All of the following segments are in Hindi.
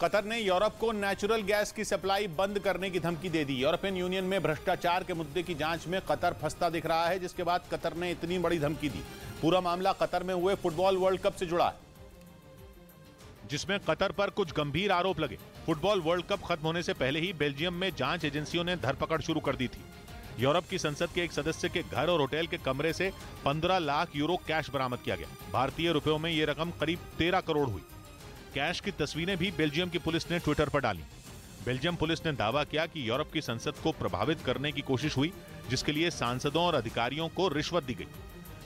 कतर ने यूरोप को नेचुरल गैस की सप्लाई बंद करने की धमकी दे दी। यूरोपियन यूनियन में भ्रष्टाचार के मुद्दे की जांच में कतर फंसता दिख रहा है, जिसके बाद कतर ने इतनी बड़ी धमकी दी। पूरा मामला कतर में हुए फुटबॉल वर्ल्ड कप से जुड़ा है, जिसमें कतर पर कुछ गंभीर आरोप लगे। फुटबॉल वर्ल्ड कप खत्म होने से पहले ही बेल्जियम में जांच एजेंसियों ने धरपकड़ शुरू कर दी थी। यूरोप की संसद के एक सदस्य के घर और होटल के कमरे से 15 लाख यूरो कैश बरामद किया गया। भारतीय रुपयों में यह रकम करीब 13 करोड़ हुई। कैश की तस्वीरें भी बेल्जियम की पुलिस ने ट्विटर पर डाली। बेल्जियम पुलिस ने दावा किया कि यूरोप की संसद को प्रभावित करने की कोशिश हुई, जिसके लिए सांसदों और अधिकारियों को रिश्वत दी गई।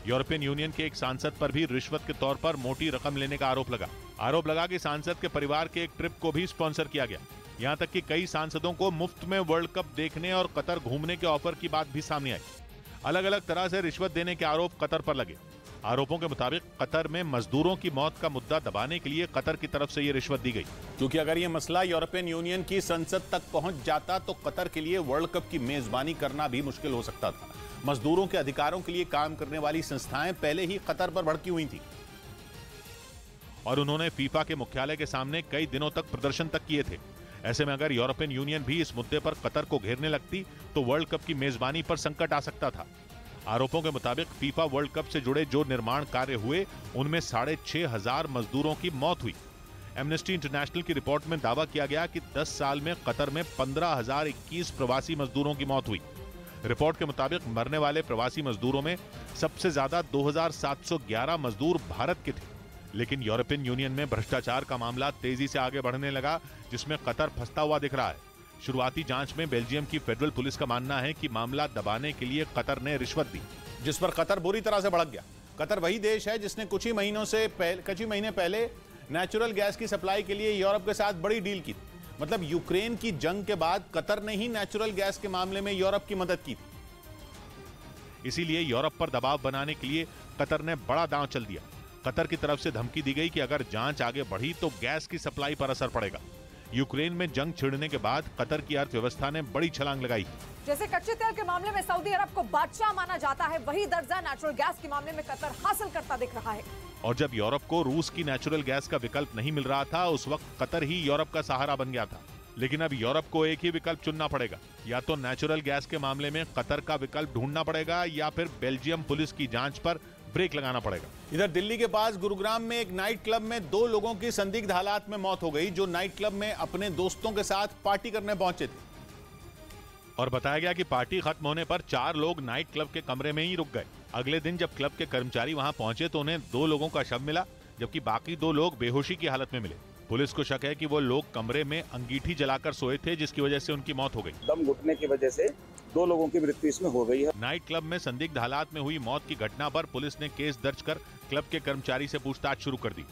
यूरोपियन यूनियन के एक सांसद पर भी रिश्वत के तौर पर मोटी रकम लेने का आरोप लगा कि सांसद के परिवार के एक ट्रिप को भी स्पॉन्सर किया गया। यहां तक कि कई सांसदों को मुफ्त में वर्ल्ड कप देखने और कतर घूमने के ऑफर की बात भी सामने आई। अलग अलग तरह से रिश्वत देने के आरोप कतर पर लगे। आरोपों के मुताबिक कतर में मजदूरों की मौत का मुद्दा दबाने के लिए कतर की तरफ से ये रिश्वत दी गई, क्योंकि अगर ये मसला यूरोपियन यूनियन की संसद तक पहुंच जाता तो कतर के लिए वर्ल्ड कप की मेजबानी करना भी मुश्किल हो सकता था। मजदूरों के अधिकारों के लिए काम करने वाली संस्थाएं पहले ही कतर पर भड़की हुई थी और उन्होंने फीफा के मुख्यालय के सामने कई दिनों तक प्रदर्शन तक किए थे। ऐसे में अगर यूरोपियन यूनियन भी इस मुद्दे पर कतर को घेरने लगती तो वर्ल्ड कप की मेजबानी पर संकट आ सकता था। आरोपों के मुताबिक फीफा वर्ल्ड कप से जुड़े जो निर्माण कार्य हुए उनमें 6,500 मजदूरों की मौत हुई। एमनेस्टी इंटरनेशनल की रिपोर्ट में दावा किया गया कि 10 साल में कतर में 15,021 प्रवासी मजदूरों की मौत हुई। रिपोर्ट के मुताबिक मरने वाले प्रवासी मजदूरों में सबसे ज्यादा 2,711 मजदूर भारत के थे। लेकिन यूरोपियन यूनियन में भ्रष्टाचार का मामला तेजी से आगे बढ़ने लगा, जिसमें कतर फंसता हुआ दिख रहा है। शुरुआती जांच में बेल्जियम की फेडरल पुलिस का मानना है कि मामला दबाने के लिए कतर ने रिश्वत दी, जिस पर कतर बुरी तरह से भड़क गया। कतर वही देश है जिसने कुछ ही महीने पहले नेचुरल गैस की सप्लाई के लिए यूरोप के साथ बड़ी डील की थी। मतलब यूक्रेन की जंग के बाद कतर ने ही नेचुरल गैस के मामले में यूरोप की मदद की थी। इसीलिए यूरोप पर दबाव बनाने के लिए कतर ने बड़ा दांव चल दिया। कतर की तरफ से धमकी दी गई कि अगर जांच आगे बढ़ी तो गैस की सप्लाई पर असर पड़ेगा। यूक्रेन में जंग छिड़ने के बाद कतर की अर्थव्यवस्था ने बड़ी छलांग लगाई। जैसे कच्चे तेल के मामले में सऊदी अरब को बादशाह माना जाता है, वही दर्जा नेचुरल गैस के मामले में कतर हासिल करता दिख रहा है। और जब यूरोप को रूस की नेचुरल गैस का विकल्प नहीं मिल रहा था, उस वक्त कतर ही यूरोप का सहारा बन गया था। लेकिन अब यूरोप को एक ही विकल्प चुनना पड़ेगा, या तो नेचुरल गैस के मामले में कतर का विकल्प ढूंढना पड़ेगा या फिर बेल्जियम पुलिस की जांच पर ब्रेक लगाना पड़ेगा। इधर दिल्ली के पास गुरुग्राम में एक नाइट क्लब में 2 लोगों की संदिग्ध हालात में मौत हो गई, जो नाइट क्लब में अपने दोस्तों के साथ पार्टी करने पहुंचे थे। और बताया गया कि पार्टी खत्म होने पर 4 लोग नाइट क्लब के कमरे में ही रुक गए। अगले दिन जब क्लब के कर्मचारी वहां पहुंचे तो उन्हें 2 लोगों का शव मिला, जबकि बाकी 2 लोग बेहोशी की हालत में मिले। पुलिस को शक है कि वो लोग कमरे में अंगीठी जलाकर सोए थे, जिसकी वजह से उनकी मौत हो गई। दम घुटने की वजह से 2 लोगों की मृत्यु इसमें हो गई है। नाइट क्लब में संदिग्ध हालात में हुई मौत की घटना पर पुलिस ने केस दर्ज कर क्लब के कर्मचारी से पूछताछ शुरू कर दी।